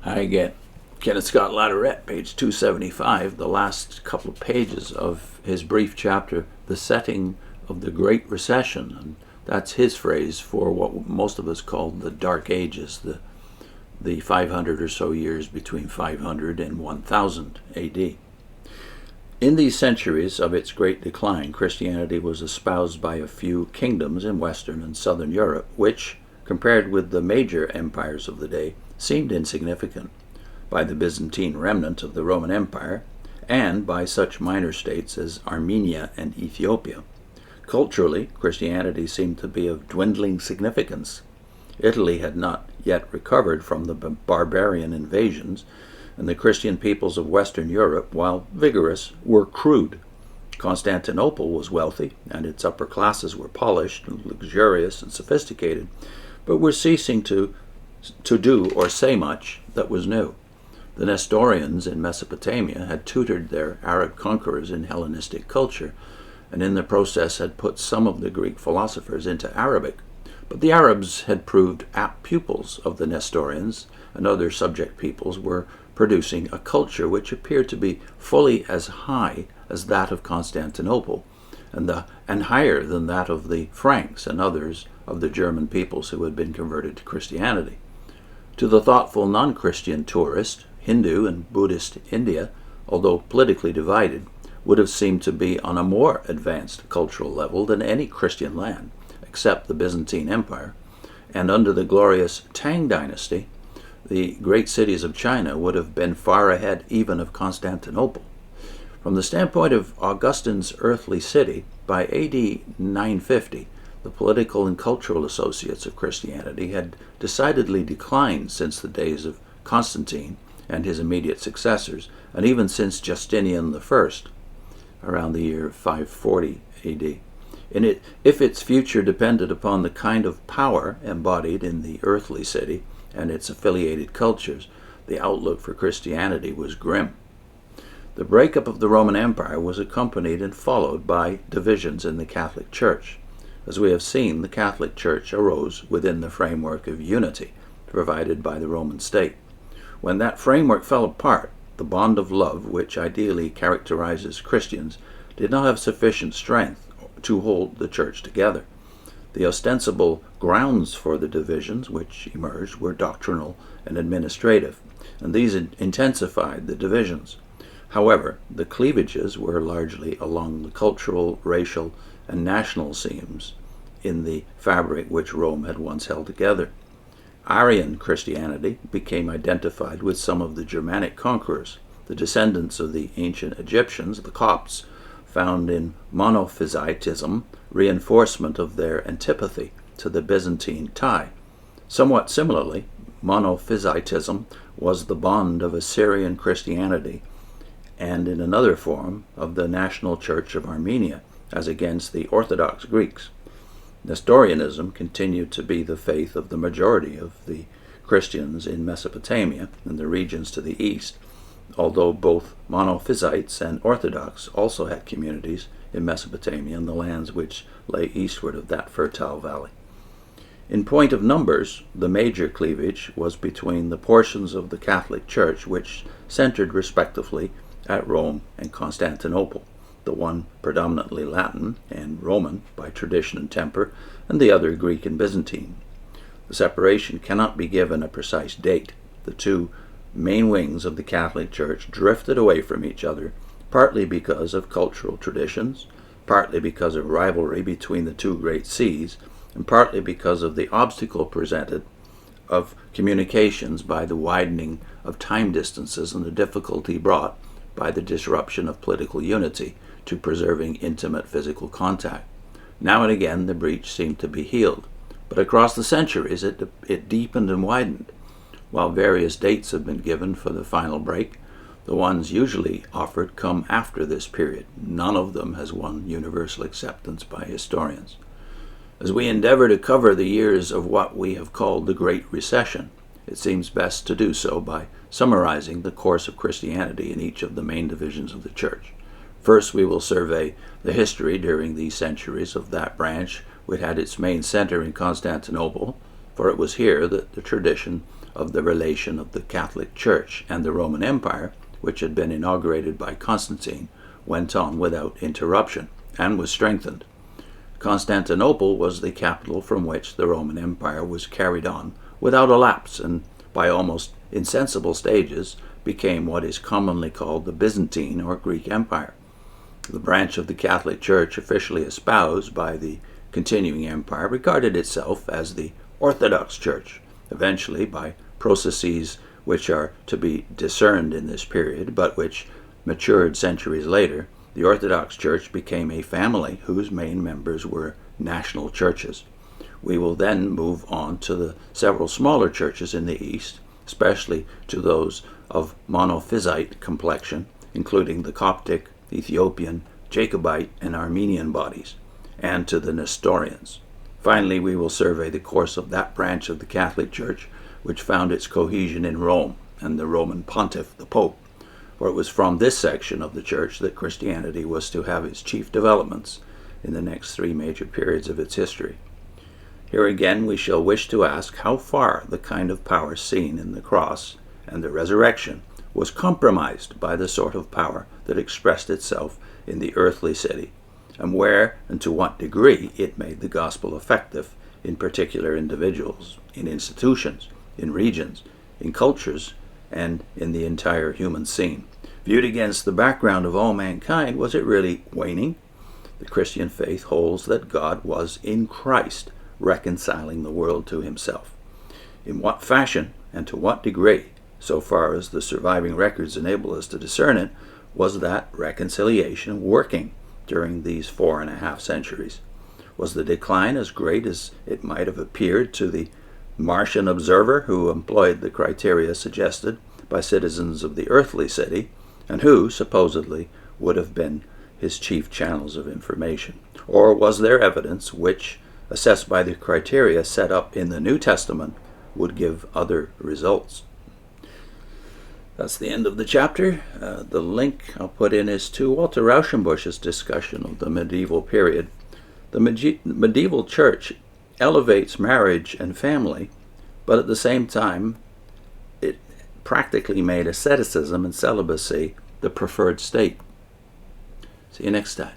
Hi again. Kenneth Scott Latourette, page 275, the last couple of pages of his brief chapter, The Setting of the Great Recession. And that's his phrase for what most of us call the Dark Ages, the 500 or so years between 500 and 1000 AD. In these centuries of its great decline, Christianity was espoused by a few kingdoms in Western and Southern Europe, which, compared with the major empires of the day, seemed insignificant, by the Byzantine remnant of the Roman Empire, and by such minor states as Armenia and Ethiopia. Culturally, Christianity seemed to be of dwindling significance. Italy had not yet recovered from the barbarian invasions, and the Christian peoples of Western Europe, while vigorous, were crude. Constantinople was wealthy, and its upper classes were polished and luxurious and sophisticated, but were ceasing to do or say much that was new. The Nestorians in Mesopotamia had tutored their Arab conquerors in Hellenistic culture, and in the process had put some of the Greek philosophers into Arabic. But the Arabs had proved apt pupils of the Nestorians, and other subject peoples were producing a culture which appeared to be fully as high as that of Constantinople, and higher than that of the Franks and others of the German peoples who had been converted to Christianity. To the thoughtful non-Christian tourist, Hindu and Buddhist India, although politically divided, would have seemed to be on a more advanced cultural level than any Christian land, except the Byzantine Empire, and under the glorious Tang Dynasty, the great cities of China would have been far ahead even of Constantinople. From the standpoint of Augustine's earthly city, by AD 950, the political and cultural associates of Christianity had decidedly declined since the days of Constantine and his immediate successors, and even since Justinian I, around the year 540 AD. If its future depended upon the kind of power embodied in the earthly city and its affiliated cultures, the outlook for Christianity was grim. The breakup of the Roman Empire was accompanied and followed by divisions in the Catholic Church. As we have seen, the Catholic Church arose within the framework of unity provided by the Roman state. When that framework fell apart, the bond of love, which ideally characterizes Christians, did not have sufficient strength to hold the Church together. The ostensible grounds for the divisions which emerged were doctrinal and administrative, and these intensified the divisions. However, the cleavages were largely along the cultural, racial, and national seams in the fabric which Rome had once held together. Arian Christianity became identified with some of the Germanic conquerors. The descendants of the ancient Egyptians, the Copts, found in Monophysitism reinforcement of their antipathy to the Byzantine tie. Somewhat similarly, Monophysitism was the bond of Assyrian Christianity, and in another form of the national church of Armenia, as against the Orthodox Greeks. Nestorianism continued to be the faith of the majority of the Christians in Mesopotamia and the regions to the east, although both Monophysites and Orthodox also had communities in Mesopotamia and the lands which lay eastward of that fertile valley. In point of numbers, the major cleavage was between the portions of the Catholic Church which centered respectively at Rome and Constantinople, the one predominantly Latin and Roman by tradition and temper, and the other Greek and Byzantine. The separation cannot be given a precise date. The two main wings of the Catholic Church drifted away from each other, partly because of cultural traditions, partly because of rivalry between the two great sees, and partly because of the obstacle presented of communications by the widening of time distances and the difficulty brought by the disruption of political unity to preserving intimate physical contact. Now and again the breach seemed to be healed, but across the centuries it deepened and widened. While various dates have been given for the final break, the ones usually offered come after this period. None of them has won universal acceptance by historians. As we endeavor to cover the years of what we have called the Great Recession, it seems best to do so by summarizing the course of Christianity in each of the main divisions of the Church. First, we will survey the history during these centuries of that branch which had its main center in Constantinople, for it was here that the tradition of the relation of the Catholic Church and the Roman Empire, which had been inaugurated by Constantine, went on without interruption and was strengthened. Constantinople was the capital from which the Roman Empire was carried on without a lapse, and by almost insensible stages became what is commonly called the Byzantine or Greek Empire. The branch of the Catholic Church officially espoused by the continuing empire regarded itself as the Orthodox Church. Eventually, by processes which are to be discerned in this period, but which matured centuries later, the Orthodox Church became a family whose main members were national churches. We will then move on to the several smaller churches in the East, especially to those of Monophysite complexion, including the Coptic, Ethiopian, Jacobite, and Armenian bodies, and to the Nestorians. Finally, we will survey the course of that branch of the Catholic Church which found its cohesion in Rome and the Roman pontiff, the Pope, for it was from this section of the Church that Christianity was to have its chief developments in the next three major periods of its history. Here again we shall wish to ask how far the kind of power seen in the cross and the resurrection was compromised by the sort of power that expressed itself in the earthly city, and where and to what degree it made the gospel effective in particular individuals, in institutions, in regions, in cultures, and in the entire human scene. Viewed against the background of all mankind, was it really waning? The Christian faith holds that God was in Christ reconciling the world to himself. In what fashion and to what degree, so far as the surviving records enable us to discern it, was that reconciliation working during these 4.5 centuries? Was the decline as great as it might have appeared to the Martian observer who employed the criteria suggested by citizens of the earthly city, and who, supposedly, would have been his chief channels of information? Or was there evidence which, assessed by the criteria set up in the New Testament, would give other results? That's the end of the chapter. The link I'll put in is to Walter Rauschenbusch's discussion of the medieval period. The medieval church elevates marriage and family, but at the same time, it practically made asceticism and celibacy the preferred state. See you next time.